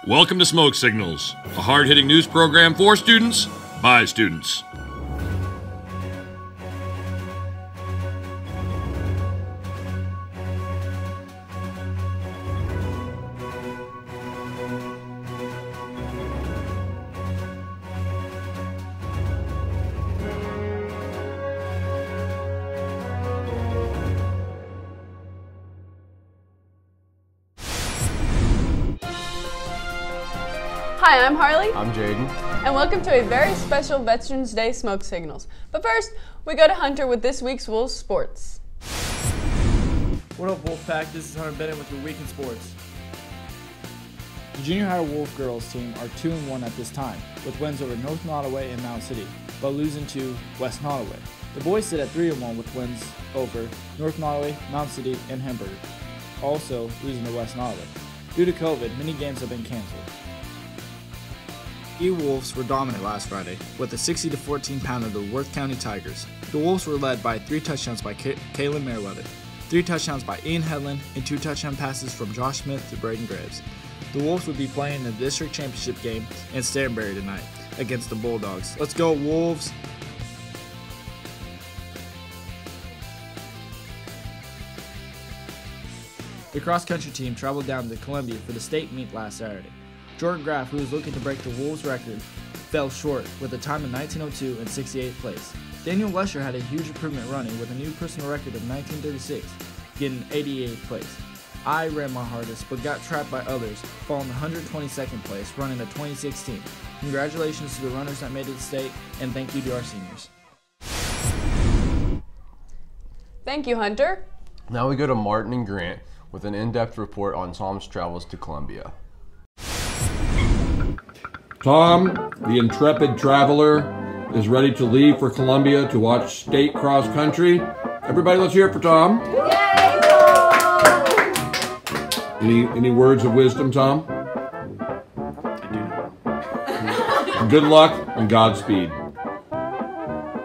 Welcome to Smoke Signals, a hard-hitting news program for students, by students. Hi, I'm Harley. I'm Jaden. And welcome to a very special Veterans Day Smoke Signals. But first, we go to Hunter with this week's Wolves Sports. What up, Wolfpack? This is Hunter Bennett with your Week in Sports. The junior high Wolf girls team are 2-1 at this time, with wins over North Nottoway and Mount City, but losing to West Nottoway. The boys sit at 3-1 with wins over North Nottoway, Mount City, and Hamburg, also losing to West Nottoway. Due to COVID, many games have been canceled. E-Wolves were dominant last Friday with a 60-14 pound of the Worth County Tigers. The Wolves were led by 3 touchdowns by Kaylin Merriweather, 3 touchdowns by Ian Hedlund, and 2 touchdown passes from Josh Smith to Braden Graves. The Wolves would be playing in the district championship game in Stanberry tonight against the Bulldogs. Let's go, Wolves! The cross-country team traveled down to Columbia for the state meet last Saturday. Jordan Graff, who was looking to break the Wolves record, fell short with a time of 19:02 and 68th place. Daniel Lesher had a huge improvement running with a new personal record of 19:36, getting 88th place. I ran my hardest but got trapped by others, falling 122nd place, running a 2016. Congratulations to the runners that made it to state, and thank you to our seniors. Thank you, Hunter. Now we go to Martin and Grant with an in-depth report on Tom's travels to Columbia. Tom, the intrepid traveler, is ready to leave for Columbia to watch state cross country. Everybody, let's hear it for Tom. Yay, Tom! Any words of wisdom, Tom? I do not. Good luck and Godspeed.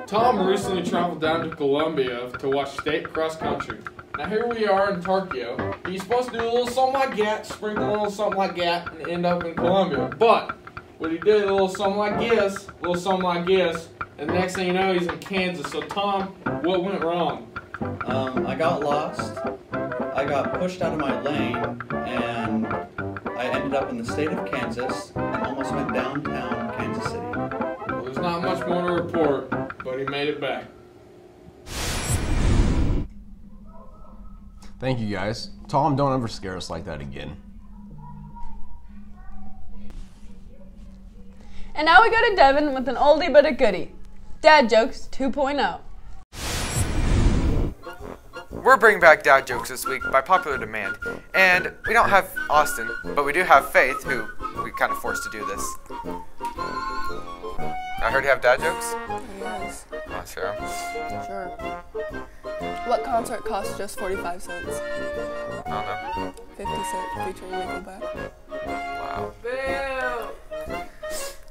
Tom recently traveled down to Columbia to watch state cross country. Now here we are in Tokyo. He's supposed to do a little something like that, sprinkle a little something like that, and end up in Columbia. But what he did, a little something like this, and the next thing you know, he's in Kansas. So Tom, what went wrong? I got lost, I got pushed out of my lane, and I ended up in the state of Kansas and almost went downtown Kansas City. Well, there's not much more to report, but he made it back. Thank you, guys. Tom, don't ever scare us like that again. And now we go to Devin with an oldie but a goodie. Dad Jokes 2.0. We're bringing back dad jokes this week by popular demand. And we don't have Austin, but we do have Faith, who we kind of forced to do this. I heard you have dad jokes? Yes. Oh, sure. Sure. What concert costs just 45 cents? I don't know. 50 Cent featuring Nickelback. Wow. Boo!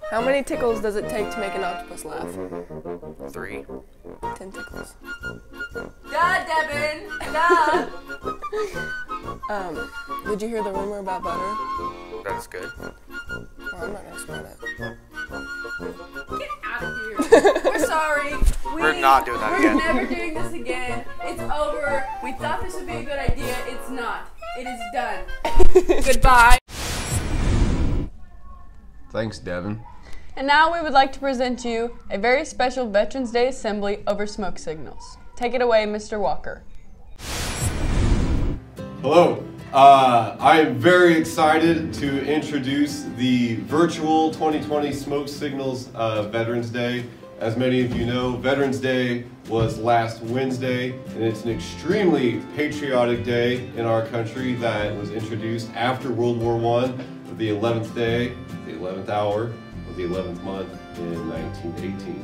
How many tickles does it take to make an octopus laugh? 3. 10 tickles. Duh, Devin! Duh! Did you hear the rumor about butter? That is good. Well, I'm not gonna spread it. Get out of here. We're sorry. We're not doing that again. We're never doing this again. It's over. We thought this would be a good idea. It's not. It is done. Goodbye. Thanks, Devin. And now we would like to present to you a very special Veterans Day assembly over smoke signals. Take it away, Mr. Walker. Hello. I am very excited to introduce the virtual 2020 Smoke Signals Veterans Day. As many of you know, Veterans Day was last Wednesday, and it's an extremely patriotic day in our country that was introduced after World War I, the 11th day, the 11th hour of the 11th month in 1918.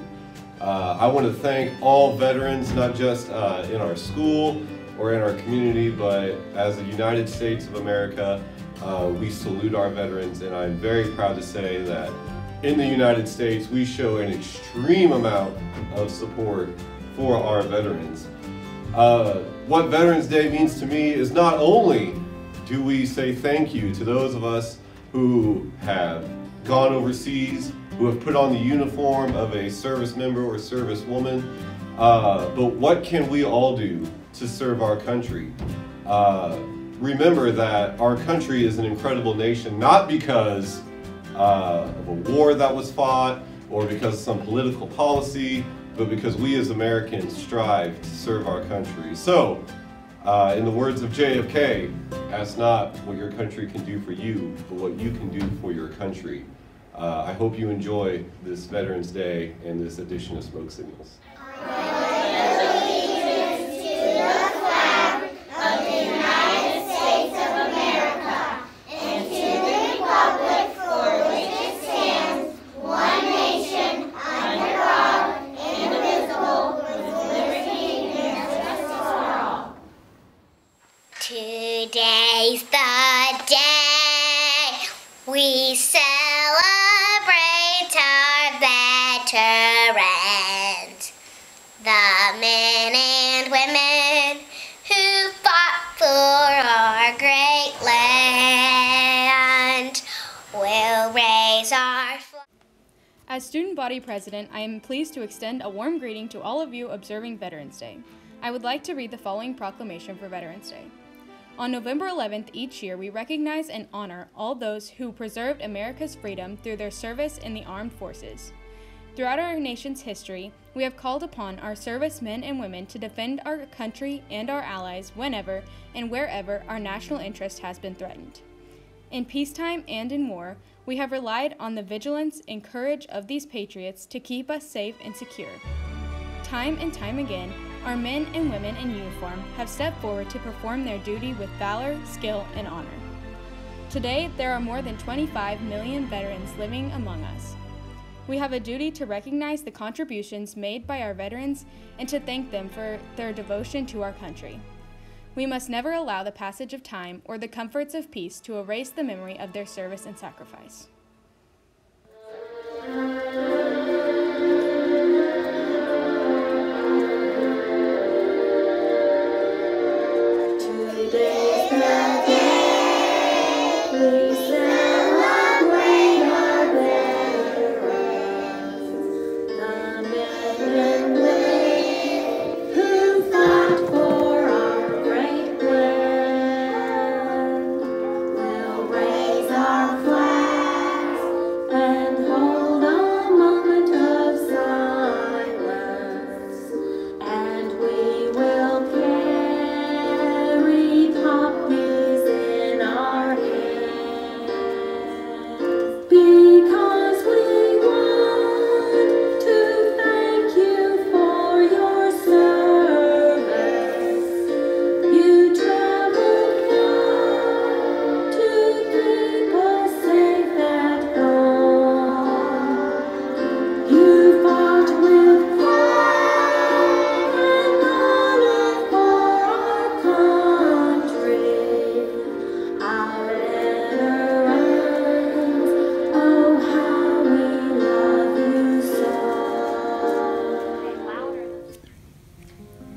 I want to thank all veterans, not just in our school or in our community, but as the United States of America, we salute our veterans, and I'm very proud to say that in the United States, we show an extreme amount of support for our veterans. What Veterans Day means to me is not only do we say thank you to those of us who have gone overseas, who have put on the uniform of a service member or servicewoman. But what can we all do to serve our country? Remember that our country is an incredible nation, not because of a war that was fought or because of some political policy, but because we as Americans strive to serve our country. So, in the words of JFK, ask not what your country can do for you, but what you can do for your country. I hope you enjoy this Veterans Day and this edition of Smoke Signals. Today's the day we celebrate our veterans, the men and women who fought for our great land. We'll raise our flag. As student body president, I am pleased to extend a warm greeting to all of you observing Veterans Day. I would like to read the following proclamation for Veterans Day. On November 11th each year, we recognize and honor all those who preserved America's freedom through their service in the armed forces. Throughout our nation's history, we have called upon our servicemen and women to defend our country and our allies whenever and wherever our national interest has been threatened. In peacetime and in war, we have relied on the vigilance and courage of these patriots to keep us safe and secure. Time and time again, our men and women in uniform have stepped forward to perform their duty with valor, skill, and honor. Today, there are more than 25 million veterans living among us. We have a duty to recognize the contributions made by our veterans and to thank them for their devotion to our country. We must never allow the passage of time or the comforts of peace to erase the memory of their service and sacrifice.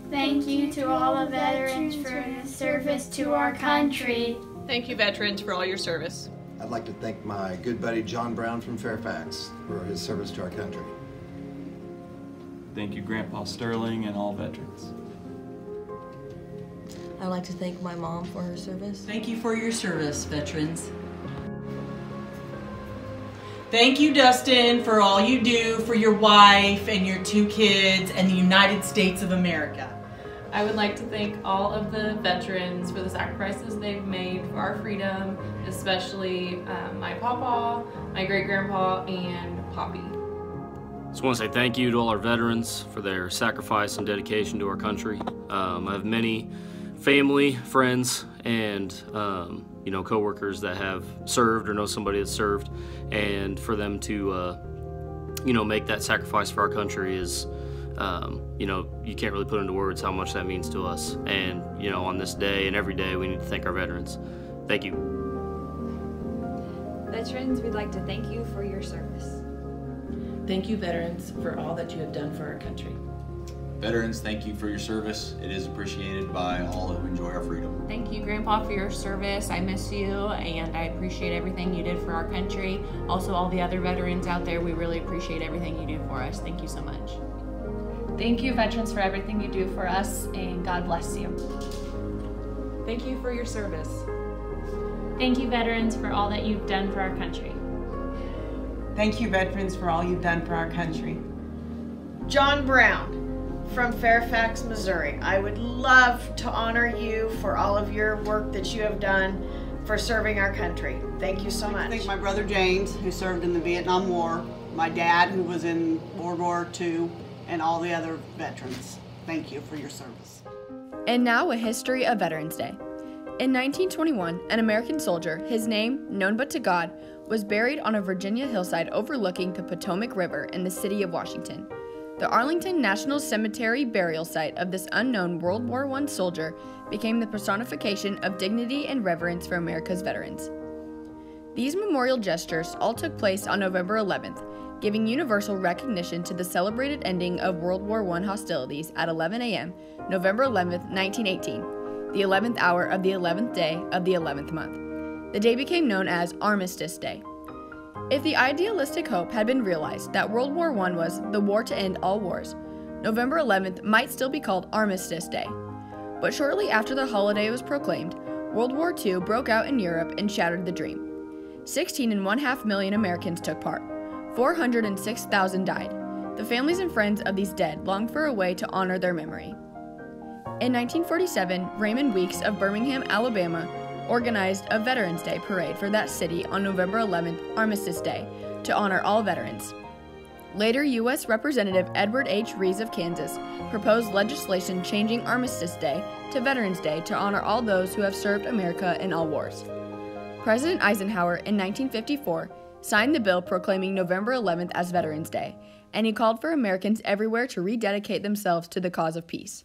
Thank you to all the veterans for their service to our country. Thank you, veterans, for all your service. I'd like to thank my good buddy John Brown from Fairfax for his service to our country. Thank you, Grandpa Sterling and all veterans. I'd like to thank my mom for her service. Thank you for your service, veterans. Thank you, Dustin, for all you do for your wife and your 2 kids and the United States of America. I would like to thank all of the veterans for the sacrifices they've made for our freedom, especially my pawpaw, my great-grandpa, and Poppy. Just want to say thank you to all our veterans for their sacrifice and dedication to our country. I have many family, friends, and co-workers that have served or know somebody that's served, and for them to make that sacrifice for our country is you can't really put into words how much that means to us. And on this day and every day we need to thank our veterans. Thank you. Veterans, we'd like to thank you for your service. Thank you, veterans, for all that you have done for our country. Veterans, thank you for your service. It is appreciated by all who enjoy our freedom. Thank you, Grandpa, for your service. I miss you, and I appreciate everything you did for our country. Also, all the other veterans out there, we really appreciate everything you do for us. Thank you so much. Thank you, veterans, for everything you do for us, and God bless you. Thank you for your service. Thank you, veterans, for all that you've done for our country. Thank you, veterans, for all you've done for our country. John Brown from Fairfax, Missouri. I would love to honor you for all of your work that you have done for serving our country. Thank you so much. I thank my brother James, who served in the Vietnam War, my dad, who was in World War II, and all the other veterans. Thank you for your service. And now a history of Veterans Day. In 1921, an American soldier, his name known but to God, was buried on a Virginia hillside overlooking the Potomac River in the city of Washington. The Arlington National Cemetery burial site of this unknown World War I soldier became the personification of dignity and reverence for America's veterans. These memorial gestures all took place on November 11th, giving universal recognition to the celebrated ending of World War I hostilities at 11 a.m., November 11th, 1918, the 11th hour of the 11th day of the 11th month. The day became known as Armistice Day. If the idealistic hope had been realized that World War I was the war to end all wars, November 11th might still be called Armistice Day. But shortly after the holiday was proclaimed, World War II broke out in Europe and shattered the dream. 16.5 million Americans took part. 406,000 died. The families and friends of these dead longed for a way to honor their memory. In 1947, Raymond Weeks of Birmingham, Alabama, organized a Veterans Day parade for that city on November 11th, Armistice Day, to honor all veterans. Later, U.S. Representative Edward H. Rees of Kansas proposed legislation changing Armistice Day to Veterans Day to honor all those who have served America in all wars. President Eisenhower in 1954 signed the bill proclaiming November 11th as Veterans Day, and he called for Americans everywhere to rededicate themselves to the cause of peace.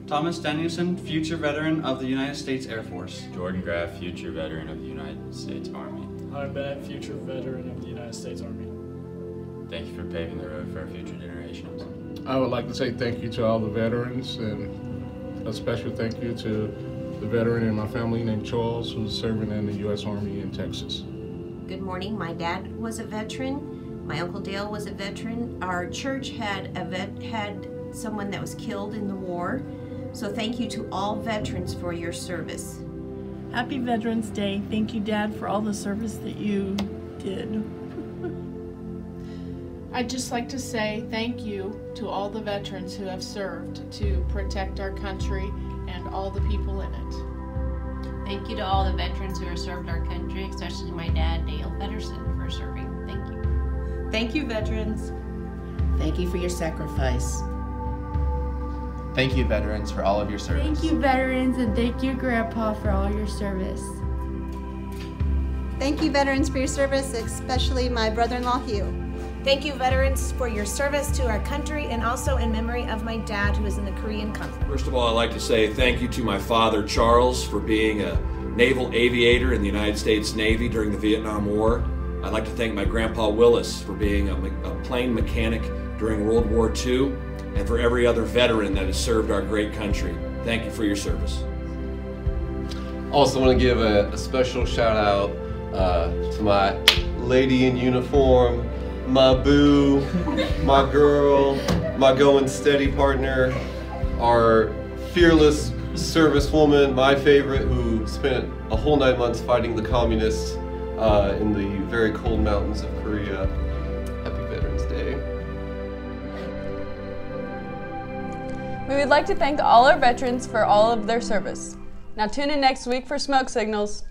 Thomas Danielson, future veteran of the United States Air Force. Jordan Graff, future veteran of the United States Army. Hunter Bennett, future veteran of the United States Army. Thank you for paving the road for our future generations. I would like to say thank you to all the veterans, and a special thank you to the veteran in my family named Charles, who's serving in the U.S. Army in Texas. Good morning. My dad was a veteran. My Uncle Dale was a veteran. Our church had someone that was killed in the war. So thank you to all veterans for your service. Happy Veterans Day. Thank you, Dad, for all the service that you did. I'd just like to say thank you to all the veterans who have served to protect our country and all the people in it. Thank you to all the veterans who have served our country, especially my dad, Dale Feddersen, for serving. Thank you. Thank you, veterans. Thank you for your sacrifice. Thank you, veterans, for all of your service. Thank you, veterans, and thank you, Grandpa, for all your service. Thank you, veterans, for your service, especially my brother-in-law, Hugh. Thank you, veterans, for your service to our country and also in memory of my dad who was in the Korean conflict. First of all, I'd like to say thank you to my father, Charles, for being a naval aviator in the United States Navy during the Vietnam War. I'd like to thank my grandpa, Willis, for being a plane mechanic during World War II, and for every other veteran that has served our great country. Thank you for your service. Also want to give a special shout out to my lady in uniform, my boo, my girl, my going steady partner, our fearless servicewoman, my favorite, who spent a whole 9 months fighting the communists in the very cold mountains of Korea. Happy Veterans Day. We would like to thank all our veterans for all of their service. Now tune in next week for Smoke Signals.